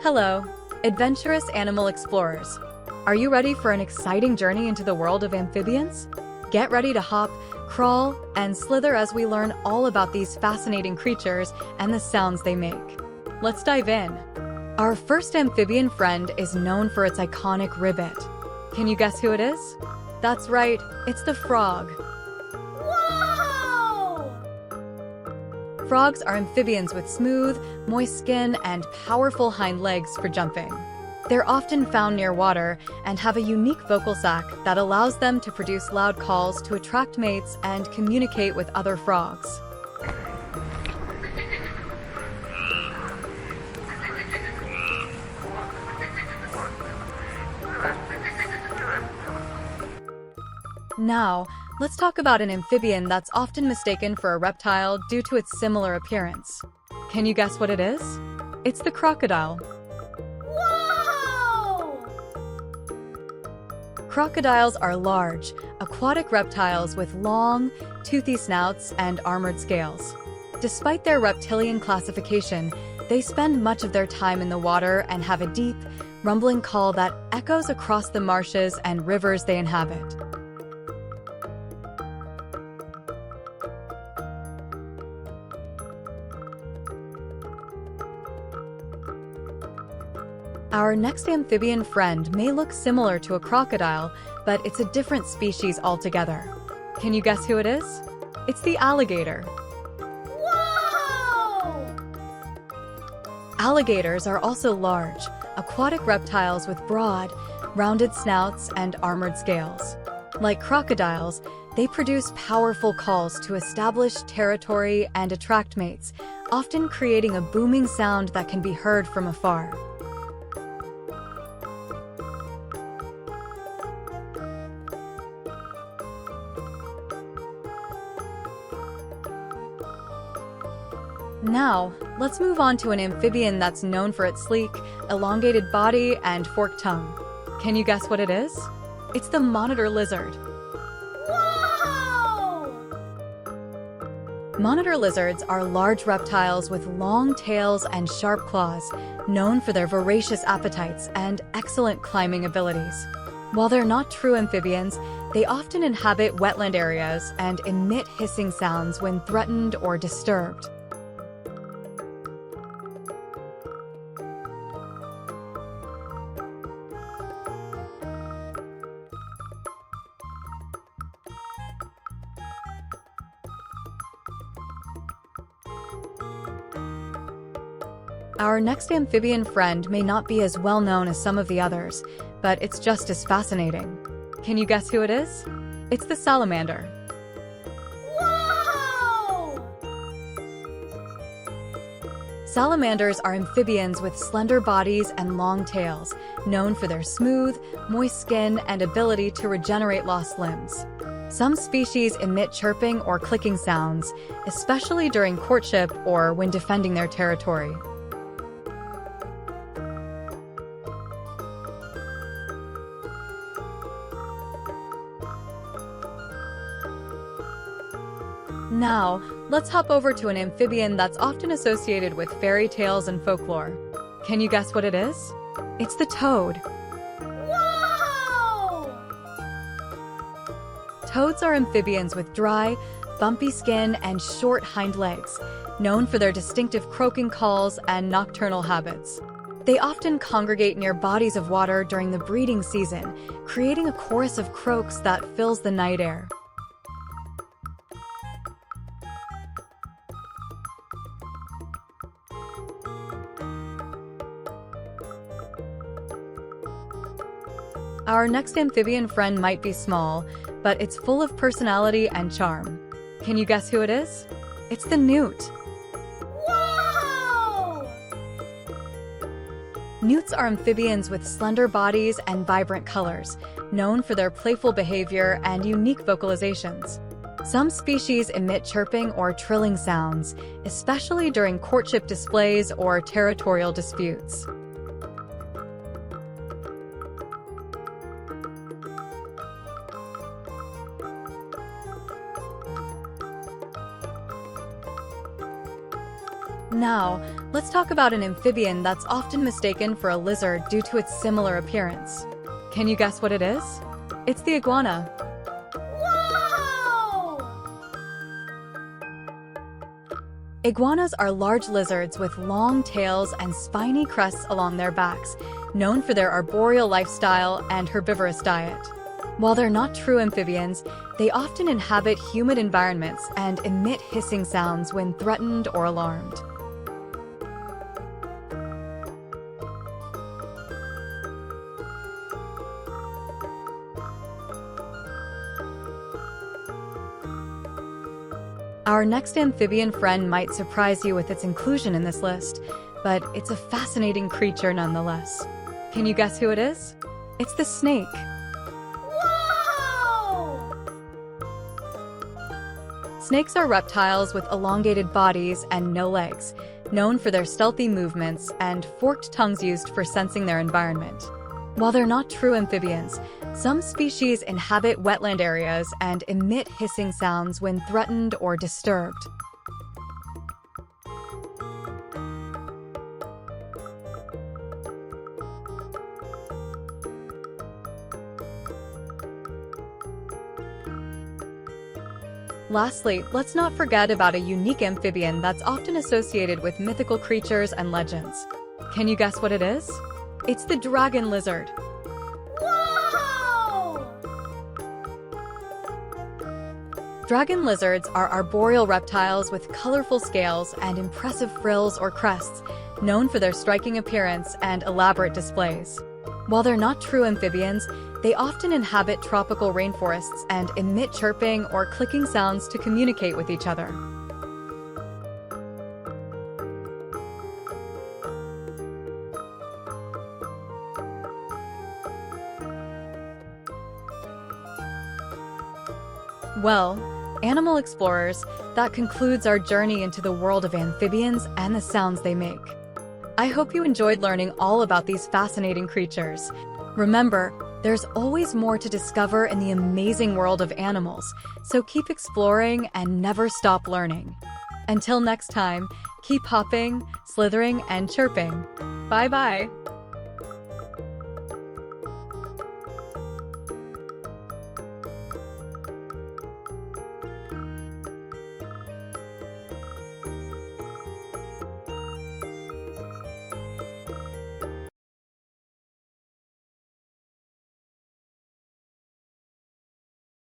Hello, adventurous animal explorers. Are you ready for an exciting journey into the world of amphibians? Get ready to hop, crawl, and slither as we learn all about these fascinating creatures and the sounds they make. Let's dive in. Our first amphibian friend is known for its iconic ribbit. Can you guess who it is? That's right, it's the frog. Whoa! Frogs are amphibians with smooth, moist skin and powerful hind legs for jumping. They're often found near water and have a unique vocal sac that allows them to produce loud calls to attract mates and communicate with other frogs. Now, let's talk about an amphibian that's often mistaken for a reptile due to its similar appearance. Can you guess what it is? It's the crocodile. Whoa! Crocodiles are large, aquatic reptiles with long, toothy snouts and armored scales. Despite their reptilian classification, they spend much of their time in the water and have a deep, rumbling call that echoes across the marshes and rivers they inhabit. Our next amphibian friend may look similar to a crocodile, but it's a different species altogether. Can you guess who it is? It's the alligator. Whoa! Alligators are also large, aquatic reptiles with broad, rounded snouts and armored scales. Like crocodiles, they produce powerful calls to establish territory and attract mates, often creating a booming sound that can be heard from afar. Now, let's move on to an amphibian that's known for its sleek, elongated body and forked tongue. Can you guess what it is? It's the monitor lizard. Whoa! Monitor lizards are large reptiles with long tails and sharp claws, known for their voracious appetites and excellent climbing abilities. While they're not true amphibians, they often inhabit wetland areas and emit hissing sounds when threatened or disturbed. Our next amphibian friend may not be as well known as some of the others, but it's just as fascinating. Can you guess who it is? It's the salamander. Whoa! Salamanders are amphibians with slender bodies and long tails, known for their smooth, moist skin and ability to regenerate lost limbs. Some species emit chirping or clicking sounds, especially during courtship or when defending their territory. Now, let's hop over to an amphibian that's often associated with fairy tales and folklore. Can you guess what it is? It's the toad. Whoa! Toads are amphibians with dry, bumpy skin and short hind legs, known for their distinctive croaking calls and nocturnal habits. They often congregate near bodies of water during the breeding season, creating a chorus of croaks that fills the night air. Our next amphibian friend might be small, but it's full of personality and charm. Can you guess who it is? It's the newt. Whoa! Newts are amphibians with slender bodies and vibrant colors, known for their playful behavior and unique vocalizations. Some species emit chirping or trilling sounds, especially during courtship displays or territorial disputes. Now, let's talk about an amphibian that's often mistaken for a lizard due to its similar appearance. Can you guess what it is? It's the iguana. Whoa! Iguanas are large lizards with long tails and spiny crests along their backs, known for their arboreal lifestyle and herbivorous diet. While they're not true amphibians, they often inhabit humid environments and emit hissing sounds when threatened or alarmed. Our next amphibian friend might surprise you with its inclusion in this list, but it's a fascinating creature nonetheless. Can you guess who it is? It's the snake. Whoa! Snakes are reptiles with elongated bodies and no legs, known for their stealthy movements and forked tongues used for sensing their environment. While they're not true amphibians, some species inhabit wetland areas and emit hissing sounds when threatened or disturbed. Lastly, let's not forget about a unique amphibian that's often associated with mythical creatures and legends. Can you guess what it is? It's the dragon lizard. Whoa! Dragon lizards are arboreal reptiles with colorful scales and impressive frills or crests, known for their striking appearance and elaborate displays. While they're not true amphibians, they often inhabit tropical rainforests and emit chirping or clicking sounds to communicate with each other. Well, animal explorers, that concludes our journey into the world of amphibians and the sounds they make. I hope you enjoyed learning all about these fascinating creatures. Remember, there's always more to discover in the amazing world of animals, so keep exploring and never stop learning. Until next time, keep hopping, slithering, and chirping. Bye-bye!